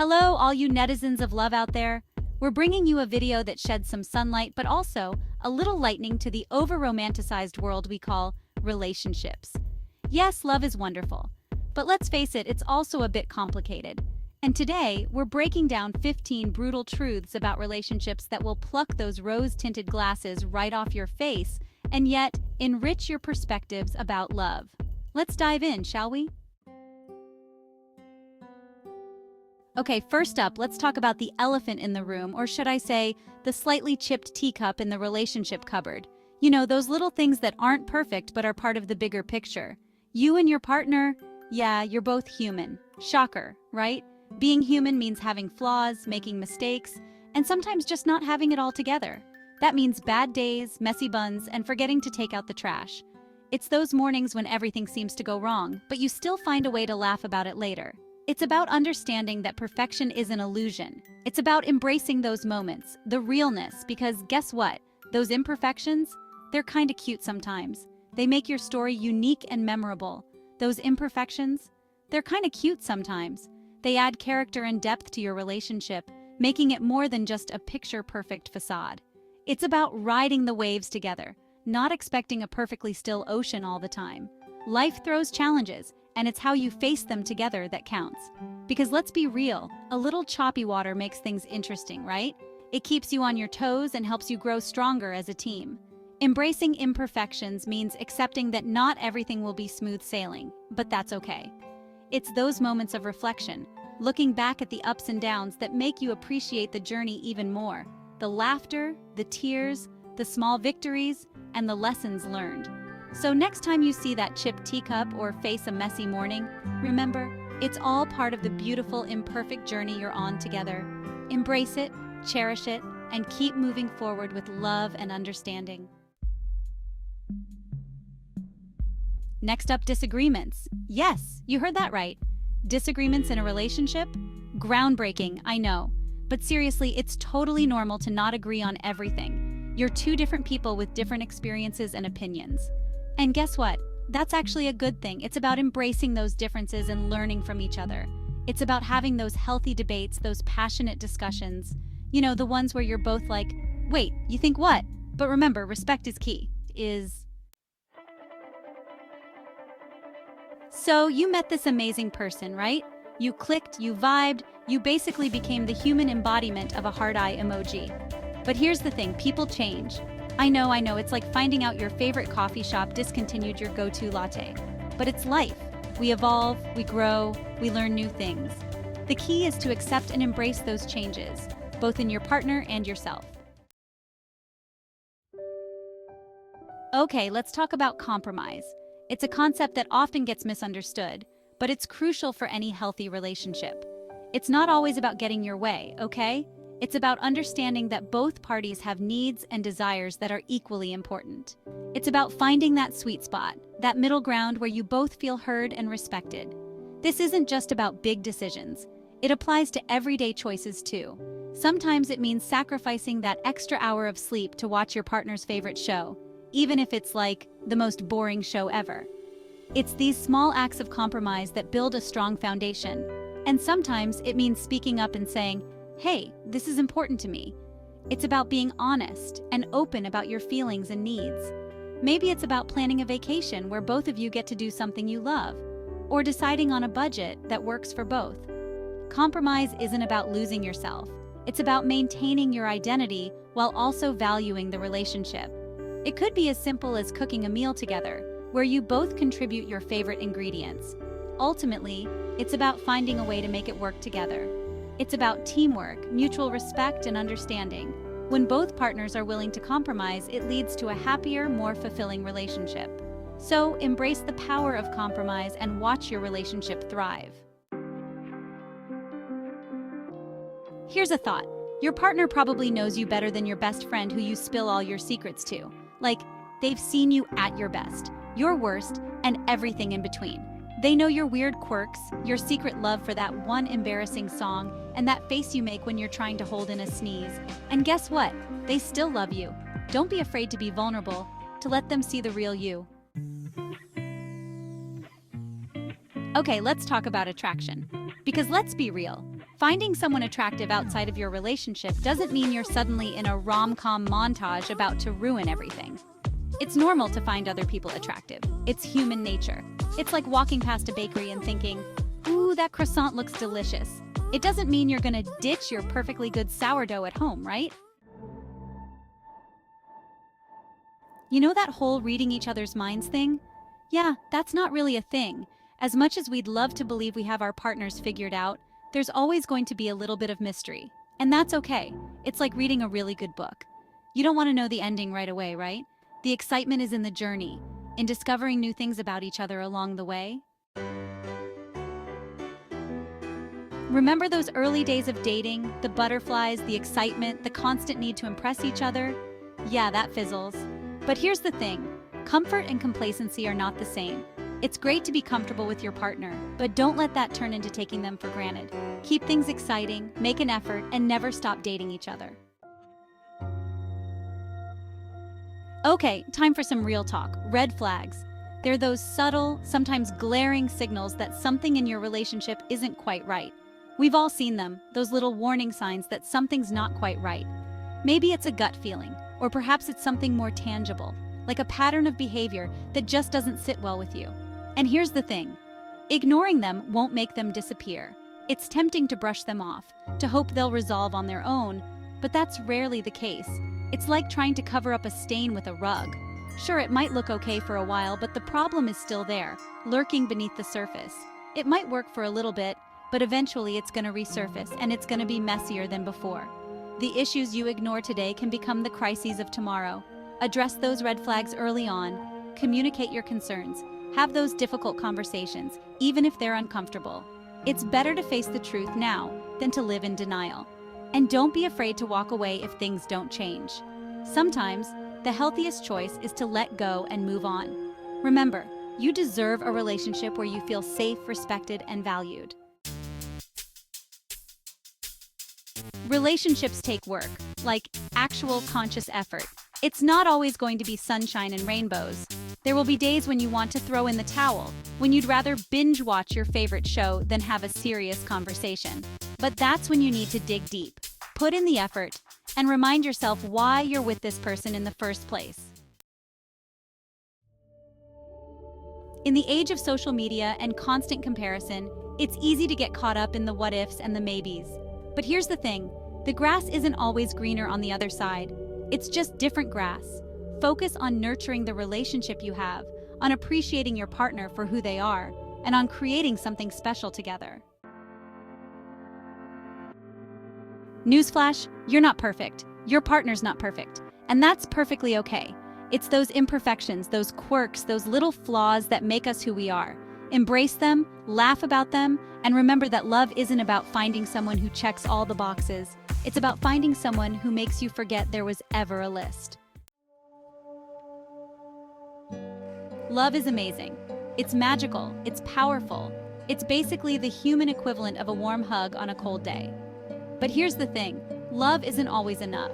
Hello, all you netizens of love out there. We're bringing you a video that sheds some sunlight, but also a little lightning to the over-romanticized world we call relationships. Yes, love is wonderful, but let's face it, it's also a bit complicated. And today, we're breaking down 15 brutal truths about relationships that will pluck those rose-tinted glasses right off your face and yet enrich your perspectives about love. Let's dive in, shall we? Okay, first up, let's talk about the elephant in the room, or should I say, the slightly chipped teacup in the relationship cupboard. You know, those little things that aren't perfect but are part of the bigger picture. You and your partner, yeah, you're both human. Shocker, right? Being human means having flaws, making mistakes, and sometimes just not having it all together. That means bad days, messy buns, and forgetting to take out the trash. It's those mornings when everything seems to go wrong, but you still find a way to laugh about it later. It's about understanding that perfection is an illusion. It's about embracing those moments, the realness, because guess what? Those imperfections, they're kinda cute sometimes. They make your story unique and memorable. Those imperfections, they're kinda cute sometimes. They add character and depth to your relationship, making it more than just a picture-perfect facade. It's about riding the waves together, not expecting a perfectly still ocean all the time. Life throws challenges, and it's how you face them together that counts. Because let's be real, a little choppy water makes things interesting, right? It keeps you on your toes and helps you grow stronger as a team. Embracing imperfections means accepting that not everything will be smooth sailing, but that's okay. It's those moments of reflection, looking back at the ups and downs, that make you appreciate the journey even more. The laughter, the tears, the small victories, and the lessons learned. So next time you see that chipped teacup or face a messy morning, remember, it's all part of the beautiful, imperfect journey you're on together. Embrace it, cherish it, and keep moving forward with love and understanding. Next up, disagreements. Yes, you heard that right. Disagreements in a relationship? Groundbreaking, I know. But seriously, it's totally normal to not agree on everything. You're two different people with different experiences and opinions. And guess what? That's actually a good thing. It's about embracing those differences and learning from each other. It's about having those healthy debates, those passionate discussions. You know, the ones where you're both like, wait, you think what? But remember, respect is key. So you met this amazing person, right? You clicked, you vibed, you basically became the human embodiment of a heart eye emoji. But here's the thing, people change. I know, it's like finding out your favorite coffee shop discontinued your go-to latte. But it's life. We evolve, we grow, we learn new things. The key is to accept and embrace those changes, both in your partner and yourself. Okay, let's talk about compromise. It's a concept that often gets misunderstood, but it's crucial for any healthy relationship. It's not always about getting your way, okay? It's about understanding that both parties have needs and desires that are equally important. It's about finding that sweet spot, that middle ground where you both feel heard and respected. This isn't just about big decisions. It applies to everyday choices too. Sometimes it means sacrificing that extra hour of sleep to watch your partner's favorite show, even if it's like the most boring show ever. It's these small acts of compromise that build a strong foundation. And sometimes it means speaking up and saying, hey, this is important to me. It's about being honest and open about your feelings and needs. Maybe it's about planning a vacation where both of you get to do something you love, or deciding on a budget that works for both. Compromise isn't about losing yourself. It's about maintaining your identity while also valuing the relationship. It could be as simple as cooking a meal together, where you both contribute your favorite ingredients. Ultimately, it's about finding a way to make it work together. It's about teamwork, mutual respect, and understanding. When both partners are willing to compromise, it leads to a happier, more fulfilling relationship. So, embrace the power of compromise and watch your relationship thrive. Here's a thought. Your partner probably knows you better than your best friend who you spill all your secrets to. Like, they've seen you at your best, your worst, and everything in between. They know your weird quirks, your secret love for that one embarrassing song, and that face you make when you're trying to hold in a sneeze. And guess what? They still love you. Don't be afraid to be vulnerable, to let them see the real you. Okay, let's talk about attraction. Because let's be real, Finding someone attractive outside of your relationship doesn't mean you're suddenly in a rom-com montage about to ruin everything. It's normal to find other people attractive. It's human nature. It's like walking past a bakery and thinking, "Ooh, that croissant looks delicious." It doesn't mean you're gonna ditch your perfectly good sourdough at home, right? You know that whole reading each other's minds thing? Yeah, that's not really a thing. As much as we'd love to believe we have our partners figured out, there's always going to be a little bit of mystery. And that's okay. It's like reading a really good book. You don't want to know the ending right away, right? The excitement is in the journey, in discovering new things about each other along the way. Remember those early days of dating, the butterflies, the excitement, the constant need to impress each other? Yeah, that fizzles. But here's the thing, comfort and complacency are not the same. It's great to be comfortable with your partner, but don't let that turn into taking them for granted. Keep things exciting, make an effort, and never stop dating each other. Okay, time for some real talk. Red flags. They're those subtle, sometimes glaring signals that something in your relationship isn't quite right. We've all seen them, those little warning signs that something's not quite right. Maybe it's a gut feeling, or perhaps it's something more tangible, like a pattern of behavior that just doesn't sit well with you. And here's the thing, ignoring them won't make them disappear. It's tempting to brush them off, to hope they'll resolve on their own, but that's rarely the case. It's like trying to cover up a stain with a rug. Sure, it might look okay for a while, but the problem is still there, lurking beneath the surface. It might work for a little bit, but eventually it's going to resurface, and it's going to be messier than before. The issues you ignore today can become the crises of tomorrow. Address those red flags early on. Communicate your concerns. Have those difficult conversations, even if they're uncomfortable. It's better to face the truth now than to live in denial. And don't be afraid to walk away if things don't change. Sometimes, the healthiest choice is to let go and move on. Remember, you deserve a relationship where you feel safe, respected, and valued. Relationships take work, like actual conscious effort. It's not always going to be sunshine and rainbows. There will be days when you want to throw in the towel, when you'd rather binge watch your favorite show than have a serious conversation. But that's when you need to dig deep, put in the effort, and remind yourself why you're with this person in the first place. In the age of social media and constant comparison, it's easy to get caught up in the what-ifs and the maybes. But here's the thing, the grass isn't always greener on the other side. It's just different grass. Focus on nurturing the relationship you have, on appreciating your partner for who they are, and on creating something special together. Newsflash, you're not perfect. Your partner's not perfect. And that's perfectly okay. It's those imperfections, those quirks, those little flaws that make us who we are. Embrace them, laugh about them, and remember that love isn't about finding someone who checks all the boxes. It's about finding someone who makes you forget there was ever a list. Love is amazing. It's magical. It's powerful. It's basically the human equivalent of a warm hug on a cold day. But here's the thing, love isn't always enough.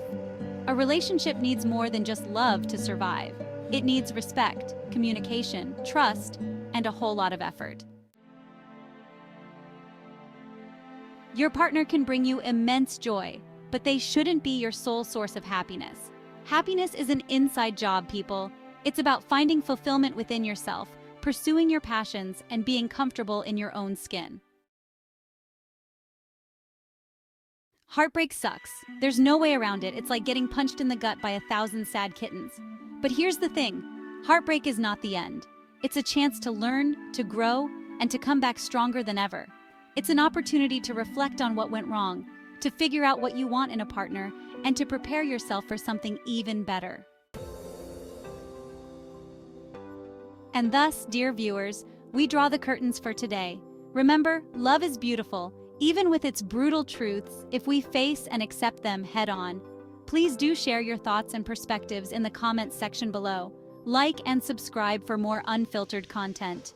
A relationship needs more than just love to survive. It needs respect, communication, trust, and a whole lot of effort. Your partner can bring you immense joy, but they shouldn't be your sole source of happiness. Happiness is an inside job, people. It's about finding fulfillment within yourself, pursuing your passions, and being comfortable in your own skin. Heartbreak sucks. There's no way around it. It's like getting punched in the gut by 1,000 sad kittens. But here's the thing, heartbreak is not the end. It's a chance to learn, to grow, and to come back stronger than ever. It's an opportunity to reflect on what went wrong, to figure out what you want in a partner, and to prepare yourself for something even better. And thus, dear viewers, we draw the curtains for today. Remember, love is beautiful, even with its brutal truths, if we face and accept them head-on. Please do share your thoughts and perspectives in the comments section below. Like and subscribe for more unfiltered content.